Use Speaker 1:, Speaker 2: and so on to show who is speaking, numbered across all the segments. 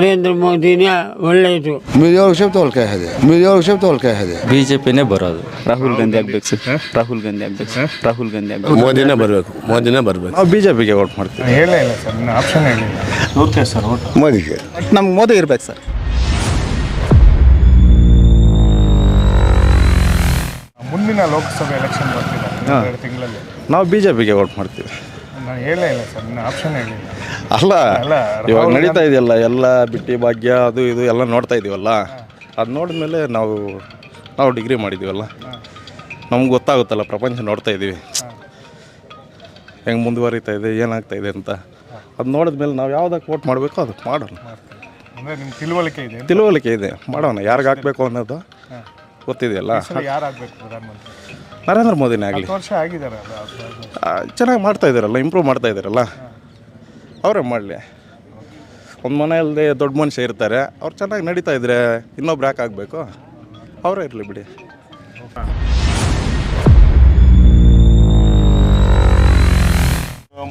Speaker 1: ನರೇಂದ್ರ ಮೋದಿನೇ ಒಳ್ಳೆಯದು.
Speaker 2: ಬಿಜೆಪಿನೇ ಬರೋದು. ರಾಹುಲ್ ಗಾಂಧಿ ಆಗ್ಬೇಕು ಸರ್. ರಾಹುಲ್ ಗಾಂಧಿ ಆಗ್ಬೇಕು.
Speaker 3: ಮೋದಿನೇ ಬರಬೇಕು.
Speaker 2: ನಾವು ಬಿಜೆಪಿಗೆ ವೋಟ್ ಮಾಡ್ತೀವಿ.
Speaker 4: ಹೇಳೇ ಇಲ್ಲ ಸರ್, ನನ್ನ ಆಪ್ಷನ್ ಹೇಳಿಲ್ಲ. ಓಕೆ ಸರ್, ಓಟ್
Speaker 3: ಮೋದಿಗೆ.
Speaker 2: ನಮ್ಗೆ ಮೋದಿ ಇರ್ಬೇಕು ಸರ್.
Speaker 4: ಮುಂದಿನ ಲೋಕಸಭೆ ಎಲೆಕ್ಷನ್ ಬರ್ತಿದೆ 2 ತಿಂಗಳಲ್ಲಿ.
Speaker 2: ನಾವು ಬಿಜೆಪಿಗೆ ವೋಟ್ ಮಾಡ್ತೀವಿ.
Speaker 4: ನಾನು ಹೇಳೇ ಇಲ್ಲ ಸರ್, ನನ್ನ ಆಪ್ಷನ್ ಹೇಳಿಲ್ಲ.
Speaker 2: ಅಲ್ಲ, ಇವಾಗ
Speaker 4: ರಾಹುಲ್
Speaker 2: ನಡೀತಾ ಇದೆಯಲ್ಲ ಎಲ್ಲ ಬಿಟ್ಟಿ ಭಾಗ್ಯ ಅದು ಇದು ಎಲ್ಲ ನೋಡ್ತಾ ಇದೀವಲ್ಲ. ಅದು ನೋಡಿದ್ಮೇಲೆ ನಾವು ಡಿಗ್ರಿ ಮಾಡಿದ್ದೀವಲ್ಲ, ನಮ್ಗೆ ಗೊತ್ತಾಗುತ್ತಲ್ಲ, ಪ್ರಪಂಚ ನೋಡ್ತಾ ಇದ್ದೀವಿ ಹೆಂಗೆ ಮುಂದುವರಿತಾ ಇದೆ, ಏನಾಗ್ತಾ ಇದೆ ಅಂತ. ಅದು ನೋಡಿದ್ಮೇಲೆ ನಾವು ಯಾವುದಕ್ಕೆ ವೋಟ್ ಮಾಡಬೇಕು ಅದಕ್ಕೆ ಮಾಡೋಣ.
Speaker 4: ಅಂದರೆ ನಿಮ್ಮ
Speaker 2: ತಿಳುವಳಿಕೆ ಇದೆ, ಮಾಡೋಣ. ಯಾರಿಗೆ ಹಾಕಬೇಕು ಅನ್ನೋದು ಗೊತ್ತಿದೆಯಲ್ಲ.
Speaker 4: ಯಾರು ಆಗಬೇಕು ಪ್ರಧಾನಮಂತ್ರಿ?
Speaker 2: ನರೇಂದ್ರ ಮೋದಿನೇ ಆಗಲಿ.
Speaker 4: 10 ವರ್ಷ ಆಗಿದಾರಲ್ಲ,
Speaker 2: ಚೆನ್ನಾಗಿ ಮಾಡ್ತಾ ಇದ್ದಾರಲ್ಲ, ಇಂಪ್ರೂವ್ ಮಾಡ್ತಾ ಇದ್ದಾರಲ್ಲ, ಅವರೇ ಮಾಡಲಿ. ಒಂದು ಮನೆಯಲ್ಲದೆ ದೊಡ್ಡ ಮನುಷ್ಯ ಇರ್ತಾರೆ, ಅವ್ರು ಚೆನ್ನಾಗಿ ನಡೀತಾ ಇದ್ರೆ ಇನ್ನೊಬ್ರು ಯಾಕೆ ಆಗಬೇಕು, ಅವರೇ ಇರಲಿ ಬಿಡಿ.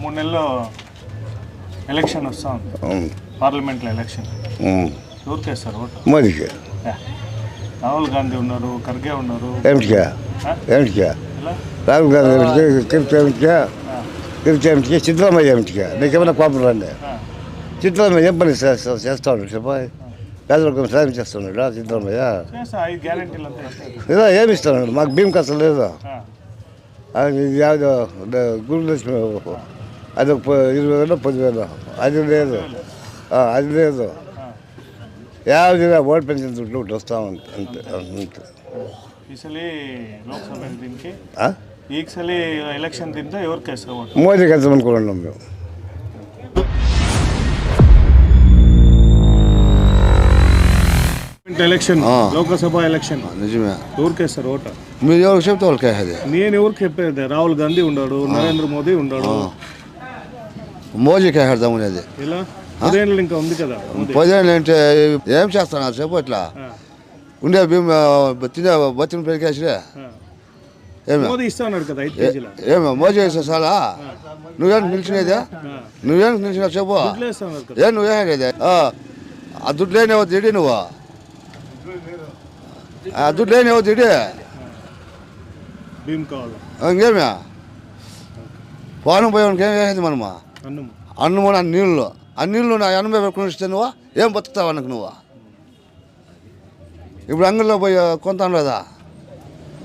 Speaker 4: మొన్నెల్లో ఎలక్షన్ వస్తాం, పార్లమెంట్లో ఎలక్షన్. ఎవరికి వేస్తారు ఓటు?
Speaker 3: మోదీకి.
Speaker 4: రాహుల్ గాంధీ ఉన్నారు, ఖర్గే ఉన్నారు.
Speaker 3: ఏమిటిగా రాహుల్ గాంధీ కిరిచేమిటిగా సిద్ధరామయ్య ఏమిటిగా నీకేమైనా కోపం రండి. సిద్ధరామయ్య ఏం పని చేస్తా ఉన్నాడు చెప్ప, పేదలకు సాయం చేస్తున్నాడు సిద్ధరామయ్య.
Speaker 4: 5 గ్యారెంటీలు అంతా
Speaker 3: లేదా ఏమి ఇస్తున్నాడు మాకు భీమ్ కాస్త లేదు. అది ಯಾವುದೋ ಗುರುಲಕ್ಷ್ಮಿ ಅದು 20,000 10,000 అది లేదు, అది లేదు. ಯಾವುದಿಲ್ಲ, ಓಟ್ ಪೆನ್ಷನ್ ದುಡ್ಡು ವಸ್ತಾ ಅಂತೆ.
Speaker 4: ಈ ಸಲ ಲೋಕಸಭೆ ದಿನಕ್ಕೆ ಈಗ ಸಲ ಎಲೆಕ್ಷನ್ ದಿಂದ ఎవరికి వేస్తారు ఓటు?
Speaker 3: మోదీకి వేద్దాం అనుకున్నాం మేము.
Speaker 4: ఎలక్షన్, లోకసభ ఎలక్షన్
Speaker 3: నిజమే.
Speaker 4: ఎవరికి వేస్తారు ఓటు?
Speaker 3: మీరు ఎవరికి చెప్తే వాళ్ళకి వేసేది.
Speaker 4: నేను ఎవరికి చెప్పేది, రాహుల్ గాంధీ ఉన్నాడు, నరేంద్ర మోదీ ఉన్నాడు.
Speaker 3: మోదీకి వేసేద్దాం అనేది.
Speaker 4: ఇలా 10 ఏళ్ళు ఇంకా ఉంది కదా.
Speaker 3: 10 ఏళ్ళు అంటే ఏం చేస్తాను చెప్పు, ఇట్లా ఉండే భీమ్ తినే బతిని పెరిగేసిరే.
Speaker 4: మోదీ ఇస్తా ఉన్నాడు కదా 5 కేజీలు.
Speaker 3: ఏమో మోదీ వేసే చాలా. నువ్వేం నిలిచినదే, నువ్వేం నిలిచినా చెప్పు. నువ్వేం అనేది ఆ దుడ్డు లేనివో తిడి, నువ్వు ఆ దుడ్డు లేనివో తిడి.
Speaker 4: భీమ్ కావాలి
Speaker 3: ఇంకేమే పానం పోయానికి ఏం వేసేది మనమా? అన్నము నా నీళ్ళు, ఆ నీళ్ళు నా ఎనభై పెట్టుకుని ఇస్తే నువ్వు ఏం బతుకుతావు అన్నకు నువ్వు? ఇప్పుడు అంగల్లో పోయి కొంటాను కదా,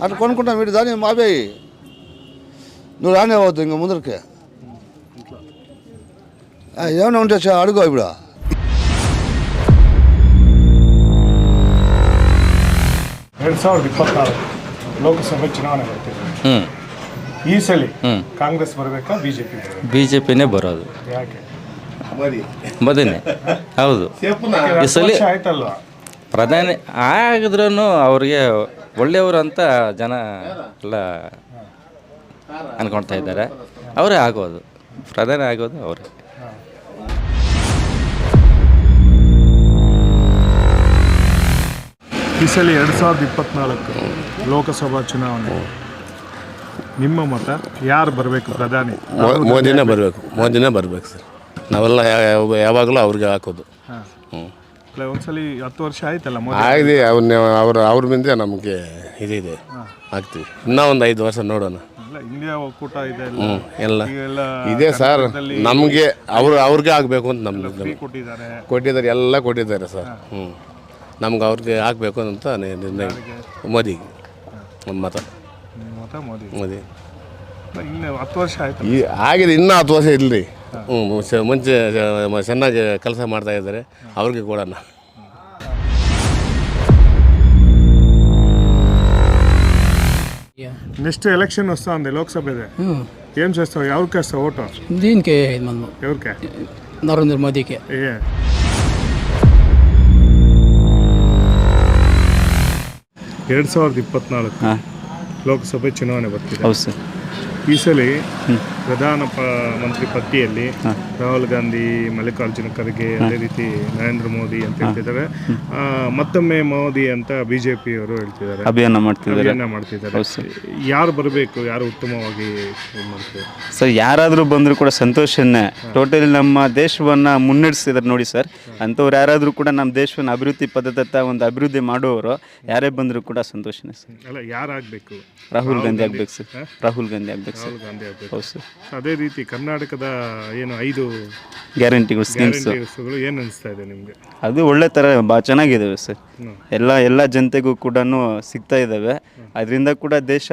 Speaker 3: అట్లా కొనుక్కుంటాం. వీటి దాన్ని మావేయి, నువ్వు రానివ్వద్దు ఇంక ముందరికి. ఏమైనా ఉంటే అడుగు. ఇప్పుడు
Speaker 4: 2024 ಲೋಕಸಭೆ ಚುನಾವಣೆ ಬರ್ತಿದೆ. ಈ ಸಲ ಕಾಂಗ್ರೆಸ್ ಬರಬೇಕಾ ಬಿಜೆಪಿ?
Speaker 2: ಬಿಜೆಪಿನೇ ಬರೋದು.
Speaker 4: ಯಾಕೆ?
Speaker 2: ಮೋದಿನೇ. ಹೌದು. ಈ ಸಲ
Speaker 4: ಆಯ್ತಲ್ವಾ
Speaker 2: ಪ್ರಧಾನಿ ಆಗಿದ್ರೂ ಅವ್ರಿಗೆ ಒಳ್ಳೆಯವರು ಅಂತ ಜನ ಎಲ್ಲ ಅನ್ಕೊಳ್ತಾ ಇದ್ದಾರೆ. ಅವರೇ ಆಗೋದು, ಪ್ರಧಾನಿ ಆಗೋದು ಅವರೇ.
Speaker 4: ಈ ಸಲ 2024 ಲೋಕಸಭಾ ಚುನಾವಣೆ, ನಿಮ್ಮ ಮತ ಯಾರು ಬರಬೇಕು ಪ್ರಧಾನಿ?
Speaker 3: ಮೋದಿನೇ ಬರಬೇಕು ಸರ್. ನಾವೆಲ್ಲ ಯಾವಾಗಲೂ ಅವ್ರಿಗೆ ಹಾಕೋದು.
Speaker 4: ಒಂದ್ಸಲಿ 10 ವರ್ಷ ಆಯ್ತಲ್ಲ
Speaker 3: ಆಗಿದೆ. ಅವ್ರ ಮುಂದೆ ನಮಗೆ ಇದಿದೆ, ಆಗ್ತೀವಿ. ಇನ್ನೂ ಒಂದು 5 ವರ್ಷ ನೋಡೋಣ.
Speaker 4: ಇಂಡಿಯಾ ಒಕ್ಕೂಟ ಇದೆ
Speaker 3: ಎಲ್ಲ ಇದೆ ಸರ್. ನಮಗೆ ಅವ್ರಿಗೆ ಆಗಬೇಕು ಅಂತ ನಮ್ಗೆ ಕೊಟ್ಟಿದ್ದಾರೆ, ಎಲ್ಲ ಕೊಟ್ಟಿದ್ದಾರೆ ಸರ್. ನಮ್ಗೆ ಅವ್ರಿಗೆ ಆಗಬೇಕು ಅಂತ ನಿರ್ಣಯ. ಮೋದಿಗೆ ನಮ್ಮ ಮತ ಮೋದಿ.
Speaker 4: 10 ವರ್ಷ ಆಯ್ತು
Speaker 3: ಆಗಿದೆ, ಇನ್ನೂ 10 ವರ್ಷ ಇರಲಿ. ಮುಂಚೆ ಚೆನ್ನಾಗಿ ಕೆಲಸ ಮಾಡ್ತಾ ಇದ್ದಾರೆ, ಅವ್ರಿಗೆ ಕೊಡೋಣ.
Speaker 4: నెక్స్ట్ ఎలక్షన్ వస్తా ఉంది లోక్సభదే. ఏం చేస్తావు, ఎవరికి వేస్తావు ఓటు?
Speaker 1: దీనికే మనం
Speaker 4: ఎవరికే?
Speaker 1: ನರೇಂದ್ರ ಮೋದಿಗೆ.
Speaker 4: 2024 ಲೋಕಸಭೆ ಚುನಾವಣೆ ಬರ್ತಿದೆ.
Speaker 2: ಹೌದು ಸರ್.
Speaker 4: ಈ ಸಲ ಮಂತ್ರಿ ಪಟ್ಟಿಯಲ್ಲಿ ರಾಹುಲ್ ಗಾಂಧಿ, ಮಲ್ಲಿಕಾರ್ಜುನ ಖರ್ಗೆ, ಅದೇ ರೀತಿ ನರೇಂದ್ರ ಮೋದಿ ಅಂತ ಹೇಳ್ತಿದ್ದಾರೆ. ಮತ್ತೊಮ್ಮೆ ಮೋದಿ ಅಂತ ಬಿಜೆಪಿಯವರು ಹೇಳ್ತಿದ್ದಾರೆ,
Speaker 5: ಅಭಿಯಾನ ಮಾಡ್ತಿದ್ದಾರೆ.
Speaker 4: ಯಾರು ಬರಬೇಕು, ಯಾರು ಉತ್ತಮವಾಗಿ ಮಾಡ್ತಾರೆ
Speaker 5: ಸರ್? ಯಾರಾದರೂ ಬಂದರೂ ಕೂಡ ಸಂತೋಷನೇ. ಟೋಟಲಿ ನಮ್ಮ ದೇಶವನ್ನು ಮುನ್ನಡೆಸಿದ್ದಾರೆ ನೋಡಿ ಸರ್. ಅಂಥವ್ರು ಯಾರಾದರೂ ಕೂಡ ನಮ್ಮ ದೇಶವನ್ನು ಅಭಿವೃದ್ಧಿ ಪದ್ಧತಿ ಒಂದು ಅಭಿವೃದ್ಧಿ ಮಾಡುವವರು ಯಾರೇ ಬಂದರೂ ಕೂಡ ಸಂತೋಷನೇ ಸರ್.
Speaker 4: ಅಲ್ಲ, ಯಾರಾಗಬೇಕು?
Speaker 5: ರಾಹುಲ್ ಗಾಂಧಿ ಆಗ್ಬೇಕು ಸರ್. ರಾಹುಲ್ ಗಾಂಧಿ ಆಗ್ಬೇಕು ಸರ್. ಹೌದು ಸರ್.
Speaker 4: ಅದೇ ರೀತಿ ಕರ್ನಾಟಕದ ಏನು 5
Speaker 5: ಗ್ಯಾರಂಟಿಗಳು, ಸ್ಕೀಮ್ಸ್ಗಳು
Speaker 4: ಏನು ಅನಿಸ್ತಾ ಇದೆ ನಿಮಗೆ?
Speaker 5: ಅದು ಒಳ್ಳೆ ಥರ ಭಾಳ ಚೆನ್ನಾಗಿದ್ದಾವೆ ಸರ್. ಎಲ್ಲ ಜನತೆಗೂ ಕೂಡ ಸಿಗ್ತಾ ಇದ್ದಾವೆ. ಅದರಿಂದ ಕೂಡ ದೇಶ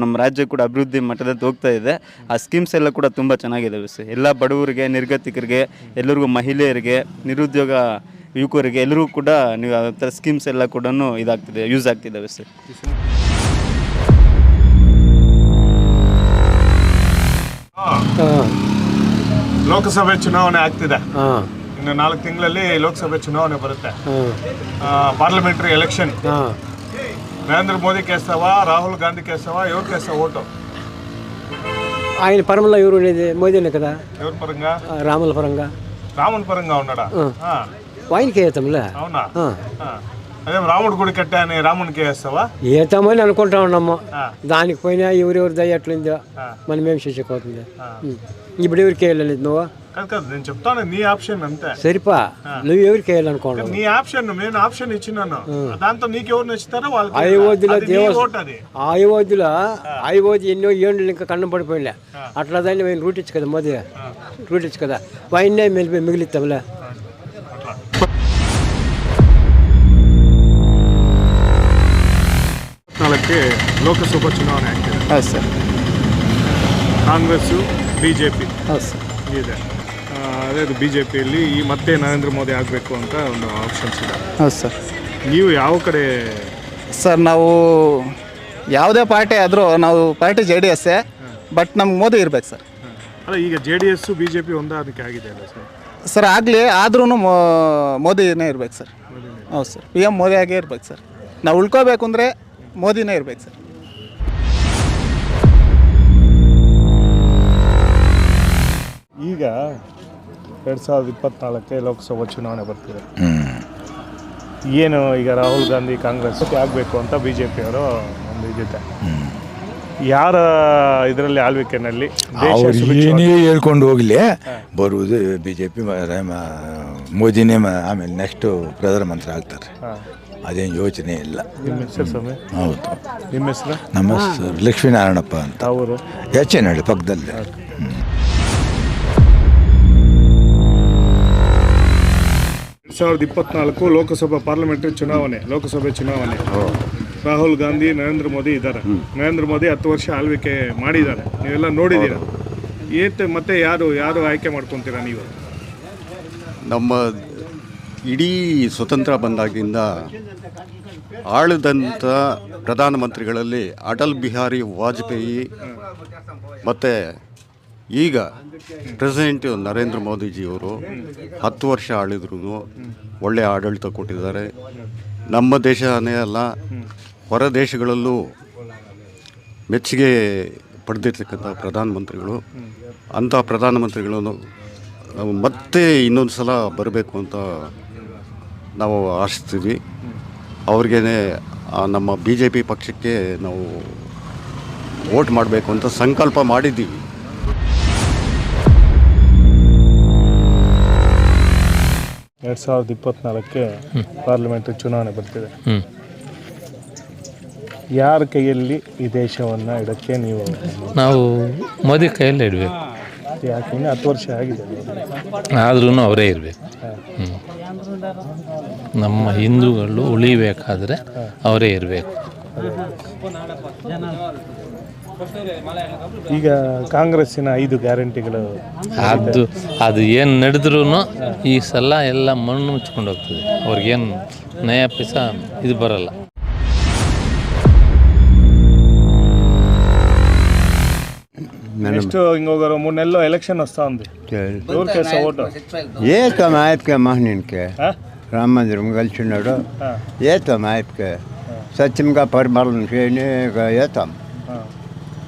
Speaker 5: ನಮ್ಮ ರಾಜ್ಯ ಕೂಡ ಅಭಿವೃದ್ಧಿ ಮಟ್ಟದಲ್ಲಿ ಹೋಗ್ತಾ ಇದೆ. ಆ ಸ್ಕೀಮ್ಸ್ ಎಲ್ಲ ಕೂಡ ತುಂಬ ಚೆನ್ನಾಗಿದ್ದಾವೆ ಸರ್. ಎಲ್ಲ ಬಡವರಿಗೆ, ನಿರ್ಗತಿಕರಿಗೆ, ಎಲ್ಲರಿಗೂ, ಮಹಿಳೆಯರಿಗೆ, ನಿರುದ್ಯೋಗ ಯುವಕರಿಗೆ ಎಲ್ಲರಿಗೂ ಕೂಡ ನೀವು ಆ ಥರ ಸ್ಕೀಮ್ಸ್ ಎಲ್ಲ ಕೂಡ ಇದಾಗ್ತಿದೆ, ಯೂಸ್ ಆಗ್ತಿದ್ದಾವೆ ಸರ್.
Speaker 4: ಲೋಕಸಭೆ ಚುನಾವಣೆ ಆಗ್ತಿದೆ. ಇನ್ನು 4 ತಿಂಗಳಲ್ಲಿ ಲೋಕಸಭೆ ಚುನಾವಣೆ ಬರುತ್ತೆ. Parliamentary election. నరేంద్ర మోదీ కేస్తావా, రాహుల్ గాంధీ కేస్తావా, ఎవరికి వేస్తావు ఓటు?
Speaker 1: ఆయన పరంలో ఎవరు ఉండేది? మోదీనే కదా.
Speaker 4: ఎవరి పరంగా?
Speaker 1: రాముల పరంగా.
Speaker 4: రాముని పరంగా ఉన్నాడా?
Speaker 1: ఆయనకి వేస్తాంలే.
Speaker 4: అవునా? అదే రాముడు గుడి కట్టా అని రామునికి వేస్తావా?
Speaker 1: వేస్తామని అనుకుంటా ఉన్నాము. దానికి పోయినా ఎవరెవరు దయ ఎట్లుందో మనం ఏం చేసేపోతుంది. ఇప్పుడు ఎవరికి వేయాలనేది నువ్వు?
Speaker 4: కాదు, నేను చెప్తాను నీ ఆప్షన్ అంతే.
Speaker 1: సరిపా, నువ్వు ఎవరికి వేయాలనుకోండి.
Speaker 4: నీ ఆప్షన్, నేను ఆప్షన్ ఇచ్చినాను. దాంతో నీకు ఎవరు నచ్చుతారో వాళ్ళు.
Speaker 1: అయోధ్యలో ఎన్నో ఏళ్ళు ఇంకా కన్నం పడిపోయినా అట్లా దాన్ని మేము రూట్ ఇచ్చు కదా, మోదీ రూట్ ఇచ్చు కదా, ఆయన్నే మిగిలిస్తాంలే.
Speaker 4: ಲೋಕಸಭಾ ಚುನಾವಣೆ ಆಗ್ತಿದೆ.
Speaker 5: ಹೌದು ಸರ್.
Speaker 4: ಕಾಂಗ್ರೆಸ್ಸು, ಬಿಜೆಪಿ
Speaker 5: ಹೌದು ಸರ್
Speaker 4: ಇದೆ. ಅದೇ ಬಿಜೆಪಿಯಲ್ಲಿ ಈ ಮತ್ತೆ ನರೇಂದ್ರ ಮೋದಿ ಆಗಬೇಕು ಅಂತ ಒಂದು ಆಪ್ಷನ್ಸ್ ಇದೆ.
Speaker 5: ಹೌದು ಸರ್.
Speaker 4: ನೀವು ಯಾವ ಕಡೆ
Speaker 6: ಸರ್? ನಾವು ಯಾವುದೇ ಪಾರ್ಟಿ ಆದರೂ ನಾವು ಪಾರ್ಟಿ JDS, ಬಟ್ ನಮ್ಗೆ ಮೋದಿ ಇರ್ಬೇಕು ಸರ್.
Speaker 4: ಅಲ್ಲ, ಈಗ JDS ಬಿಜೆಪಿ ಹೊಂದಾಣಿಕೆ ಆಗಿದೆ ಅಲ್ಲ ಸರ್?
Speaker 6: ಸರ್ ಆಗಲಿ, ಆದ್ರೂ ಮೋದಿನೇ ಇರ್ಬೇಕು ಸರ್. ಹೌದು ಸರ್, PM ಮೋದಿ ಆಗೇ ಇರ್ಬೇಕು ಸರ್. ನಾವು ಉಳ್ಕೋಬೇಕು ಅಂದರೆ ಮೋದಿನೇ ಇರ್ಬೇಕು ಸರ್.
Speaker 4: ಈಗ 2024ಕ್ಕೆ ಲೋಕಸಭಾ ಚುನಾವಣೆ ಬರ್ತಿದೆ. ಏನು ಈಗ ರಾಹುಲ್ ಗಾಂಧಿ ಕಾಂಗ್ರೆಸ್ ಆಗಬೇಕು ಅಂತ ಬಿಜೆಪಿಯವರು ಒಂದು ಇದಿದೆ. ಯಾರ ಇದರಲ್ಲಿ ಆಳ್ವಿಕೆಯಲ್ಲಿ
Speaker 7: ಏನೇ ಹೇಳ್ಕೊಂಡು ಹೋಗಲಿ, ಬರುವುದು BJP, ಮೋದಿನೇ ಆಮೇಲೆ ನೆಕ್ಸ್ಟು ಪ್ರಧಾನಮಂತ್ರಿ ಆಗ್ತಾರೆ. ಅದೇನು ಯೋಚನೆ ಇಲ್ಲ.
Speaker 4: ನಿಮ್ಮ ಹೆಸರು ಸ್ವಾಮಿ?
Speaker 7: ಹೌದು.
Speaker 4: ನಿಮ್ಮ ಹೆಸರು?
Speaker 7: ನಮ್ಮ ಹೆಸರು ಲಕ್ಷ್ಮೀನಾರಾಯಣಪ್ಪ ಅಂತ.
Speaker 4: ಅವರು
Speaker 7: ಹೆಚ್ಚೇನಹಳ್ಳಿ ಪಕ್ಕದಲ್ಲೇ.
Speaker 4: 2024 ಲೋಕಸಭಾ ಪಾರ್ಲಿಮೆಂಟರಿ ಚುನಾವಣೆ, ಲೋಕಸಭೆ ಚುನಾವಣೆ. ರಾಹುಲ್ ಗಾಂಧಿ, ನರೇಂದ್ರ ಮೋದಿ ಇದ್ದಾರೆ. ನರೇಂದ್ರ ಮೋದಿ 10 ವರ್ಷ ಆಳ್ವಿಕೆ ಮಾಡಿದ್ದಾರೆ, ನೀವೆಲ್ಲ ನೋಡಿದ್ದೀರಾ. ಮತ್ತೆ ಯಾರು ಆಯ್ಕೆ ಮಾಡ್ಕೊತೀರಾ ನೀವು?
Speaker 8: ನಮ್ಮ ಇಡೀ ಸ್ವತಂತ್ರ ಬಂದಾಗಿಂದ ಆಳಿದಂಥ ಪ್ರಧಾನಮಂತ್ರಿಗಳಲ್ಲಿ ಅಟಲ್ ಬಿಹಾರಿ ವಾಜಪೇಯಿ ಮತ್ತು ಈಗ ಪ್ರೆಸಿಡೆಂಟ್ ನರೇಂದ್ರ ಮೋದಿಜಿಯವರು 10 ವರ್ಷ ಆಳಿದ್ರು ಒಳ್ಳೆಯ ಆಡಳಿತ ಕೊಟ್ಟಿದ್ದಾರೆ. ನಮ್ಮ ದೇಶನೇ ಅಲ್ಲ, ಹೊರ ದೇಶಗಳಲ್ಲೂ ಮೆಚ್ಚುಗೆ ಪಡೆದಿರ್ತಕ್ಕಂಥ ಪ್ರಧಾನಮಂತ್ರಿಗಳು. ಅಂಥ ಪ್ರಧಾನಮಂತ್ರಿಗಳನ್ನು ಮತ್ತೆ ಇನ್ನೊಂದು ಸಲ ಬರಬೇಕು ಅಂತ ನಾವು ಆಶಿಸ್ತೀವಿ. ಅವ್ರಿಗೇ ನಮ್ಮ BJP ಪಕ್ಷಕ್ಕೆ ನಾವು ವೋಟ್ ಮಾಡಬೇಕು ಅಂತ ಸಂಕಲ್ಪ ಮಾಡಿದ್ದೀವಿ.
Speaker 4: ಎರಡು 2024ಕ್ಕೆ ಪಾರ್ಲಿಮೆಂಟ್ ಚುನಾವಣೆ ಬರ್ತಿದೆ. ಯಾರ ಕೈಯಲ್ಲಿ ಈ ದೇಶವನ್ನು ಇಡಕ್ಕೆ
Speaker 9: ನಾವು ಮೋದಿ ಕೈಯಲ್ಲಿ ಇಡಬೇಕು.
Speaker 4: ಯಾಕೆ? 10 ವರ್ಷ ಆಗಿದೆ
Speaker 9: ಆದ್ರೂ ಅವರೇ ಇರಬೇಕು. ನಮ್ಮ ಹಿಂದೂಗಳು ಉಳಿಬೇಕಾದ್ರೆ ಅವರೇ ಇರಬೇಕು.
Speaker 4: ಈಗ ಕಾಂಗ್ರೆಸ್ಸಿನ 5 ಗ್ಯಾರಂಟಿಗಳು
Speaker 9: ಅದು ಏನು ನಡೆದ್ರೂ ಈ ಸಲ ಎಲ್ಲ ಮಣ್ಣು ಮುಚ್ಕೊಂಡು ಹೋಗ್ತದೆ. ಅವ್ರಿಗೇನು ನಯ ಪೈಸ ಇದು ಬರಲ್ಲ.
Speaker 4: నెక్స్ట్ ఇంకొక 3 నెలల్లో ఎలక్షన్ వస్తా ఉంది. ఎవరికి వేస్తావు ఓటు?
Speaker 3: ఏతం ఆయప్కే మహనీన్కే రామ మందిరం కలిసినాడు. ఏతం ఆయప్కే సత్యంగా పరిపాలన చేయని ఏతాం,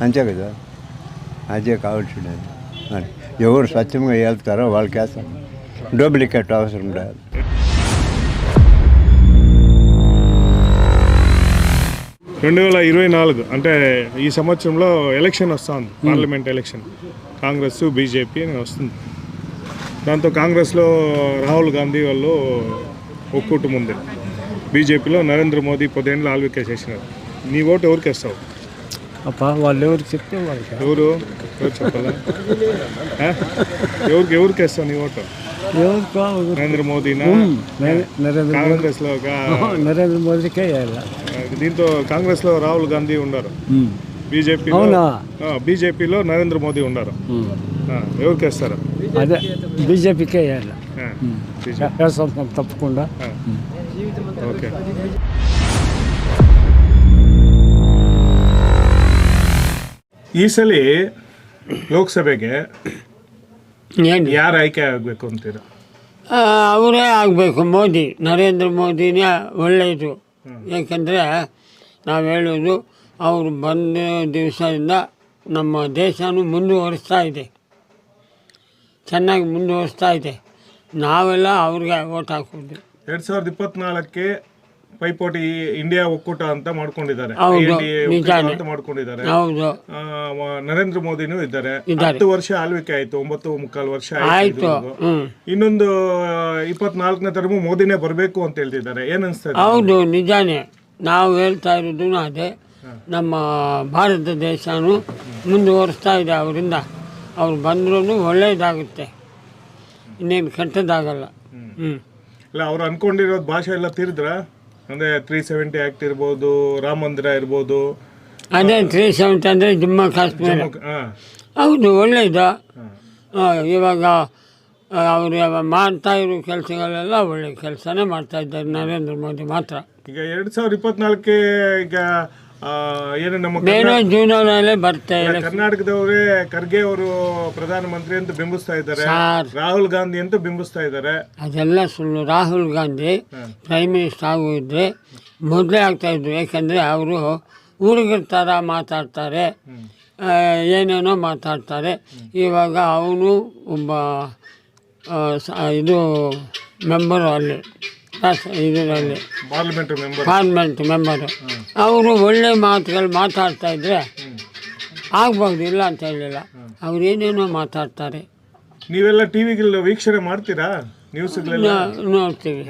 Speaker 3: అంతే కదా, అదే కావాల్సినది. ఎవరు స్వచ్ఛంగా వెళ్తారో వాళ్ళకి వేస్తాం, డూప్లికేట్ అవసరం లేదు.
Speaker 4: రెండు 2024 అంటే ఈ సంవత్సరంలో ఎలక్షన్ వస్తుంది, పార్లమెంట్ ఎలక్షన్. కాంగ్రెస్ బీజేపీ అని వస్తుంది. దాంతో కాంగ్రెస్లో రాహుల్ గాంధీ వాళ్ళు ఒక్కూటమి ఉంది, బీజేపీలో నరేంద్ర మోదీ 10 ఏళ్ళు ఆల్వికే చేసినారు. నీ ఓటు ఎవరికి వేస్తావు?
Speaker 1: అప్ప వాళ్ళు ఎవరికి చెప్తే వాళ్ళకి
Speaker 4: ఎవరు చెప్పాలా? ఎవరికి వేస్తావు నీ ఓటు? నరేంద్ర మోదీనా? కాంగ్రెస్లో
Speaker 1: నరేంద్ర మోదీకే వేయాలి.
Speaker 4: దీంతో కాంగ్రెస్లో రాహుల్ గాంధీ ఉన్నారు, బీజేపీలో నరేంద్ర మోదీ ఉన్నారు. ఎవరికి వేస్తారు?
Speaker 1: అదే బీజేపీకే వేయాలి, తప్పకుండా.
Speaker 4: ఓకే. ಈ ಸಲ ಲೋಕಸಭೆಗೆ ಯಾರು ಆಯ್ಕೆ ಆಗಬೇಕು ಅಂತೀರಾ?
Speaker 10: ಅವರೇ ಆಗಬೇಕು, ಮೋದಿ, ನರೇಂದ್ರ ಮೋದಿನೇ ಒಳ್ಳೆಯದು. ಏಕೆಂದರೆ ನಾವು ಹೇಳೋದು, ಅವರು ಬಂದ ದಿವಸದಿಂದ ನಮ್ಮ ದೇಶನೂ ಮುಂದುವರಿಸ್ತಾ ಇದೆ, ಚೆನ್ನಾಗಿ ಮುಂದುವರಿಸ್ತಾ ಇದೆ. ನಾವೆಲ್ಲ ಅವ್ರಿಗೆ ಓಟ್ ಹಾಕೋದು.
Speaker 4: 2024ಕ್ಕೆ ಪೈಪೋಟಿ ಇಂಡಿಯಾ ಒಕ್ಕೂಟ ಅಂತ ಮಾಡ್ಕೊಂಡಿದ್ದಾರೆ, ಅಂತ ಮಾಡ್ಕೊಂಡಿದ್ದಾರೆ. ನರೇಂದ್ರ ಮೋದಿನೂ ಇದ್ದಾರೆ. 10 ವರ್ಷ ಆಳ್ವಿಕೆ ಆಯ್ತು, 9.25 ವರ್ಷ ಆಯ್ತು. ಇನ್ನೊಂದು 24ನೇ ತರಮು ಮೋದಿನೇ ಬರಬೇಕು ಅಂತ ಹೇಳ್ತಿದ್ದಾರೆ. ಏನ್ ಅನ್ಸ್ತದೆ?
Speaker 10: ಹೌದು, ನಿಜಾನೇ. ನಾವು ಹೇಳ್ತಾ ಇರೋದು ಅದೇ, ನಮ್ಮ ಭಾರತ ದೇಶನೂ ಮುಂದುವರಿಸ್ತಾ ಇದೆ. ಅವರಿಂದ ಅವ್ರು ಬಂದ್ರೂ ಒಳ್ಳೇದಾಗುತ್ತೆ, ಇನ್ನೇನು ಕೆಟ್ಟದಾಗಲ್ಲ.
Speaker 4: ಇಲ್ಲ, ಅವ್ರು ಅನ್ಕೊಂಡಿರೋದು ಭಾಷೆ ಎಲ್ಲ ತೀರಿದ್ರ? ಅಂದರೆ 370 ಆ್ಯಕ್ಟ್ ಇರ್ಬೋದು, ರಾಮ ಮಂದಿರ ಇರ್ಬೋದು.
Speaker 10: ಅದೇ 370 ಅಂದರೆ ಜಮ್ಮು ಕಾಶ್ಮೀರ. ಹೌದು, ಒಳ್ಳೆಯದು. ಇವಾಗ ಅವರು ಮಾಡ್ತಾ ಇರೋ ಕೆಲಸಗಳೆಲ್ಲ ಒಳ್ಳೆ ಕೆಲಸನೇ ಮಾಡ್ತಾ ಇದ್ದಾರೆ ನರೇಂದ್ರ ಮೋದಿ ಮಾತ್ರ.
Speaker 4: ಈಗ 2024ಕ್ಕೆ ಈಗ ಏನು ನಮ್ಮ
Speaker 10: ಜೂನಲ್ಲೇ ಬರ್ತಾ ಇದೆ.
Speaker 4: ಕರ್ನಾಟಕದವರೇ ಖರ್ಗೆ ಅವರು ಪ್ರಧಾನಮಂತ್ರಿ ಅಂತ ಬಿಂಬಿಸ್ತಾ ಇದ್ದಾರೆ, ರಾಹುಲ್ ಗಾಂಧಿ ಅಂತ ಬಿಂಬಿಸ್ತಾ ಇದ್ದಾರೆ.
Speaker 10: ಅದೆಲ್ಲ ಸುಳ್ಳು. ರಾಹುಲ್ ಗಾಂಧಿ ಪ್ರೈಮ್ ಮಿನಿಸ್ಟರ್ ಆಗೋದ್ರೆ ಮೊದಲೇ ಆಗ್ತಾಯಿದ್ರು. ಯಾಕೆಂದರೆ ಅವರು ಹುಡುಗರ ಥರ ಮಾತಾಡ್ತಾರೆ, ಏನೇನೋ ಮಾತಾಡ್ತಾರೆ. ಇವಾಗ ಅವನು ಒಬ್ಬ ಇದು ಮೆಂಬರು ಅಲ್ಲಿ ಇದರಲ್ಲಿ ಪಾರ್ಲಿಮೆಂಟ್ ಮೆಂಬರು. ಅವರು ಒಳ್ಳೆ ಮಾತುಗಳು ಮಾತಾಡ್ತಾ ಇದ್ರೆ ಆಗ್ಬೋದು, ಇಲ್ಲ ಅಂತ ಹೇಳಿಲ್ಲ. ಅವ್ರು ಏನೇನೋ ಮಾತಾಡ್ತಾರೆ.
Speaker 4: ನೀವೆಲ್ಲ ಟಿವಿಗೆಲ್ಲ ವೀಕ್ಷಣೆ ಮಾಡ್ತೀರಾ? ನ್ಯೂಸ್ಗಳೆಲ್ಲ
Speaker 10: ನೋಡ್ತೀವಿ.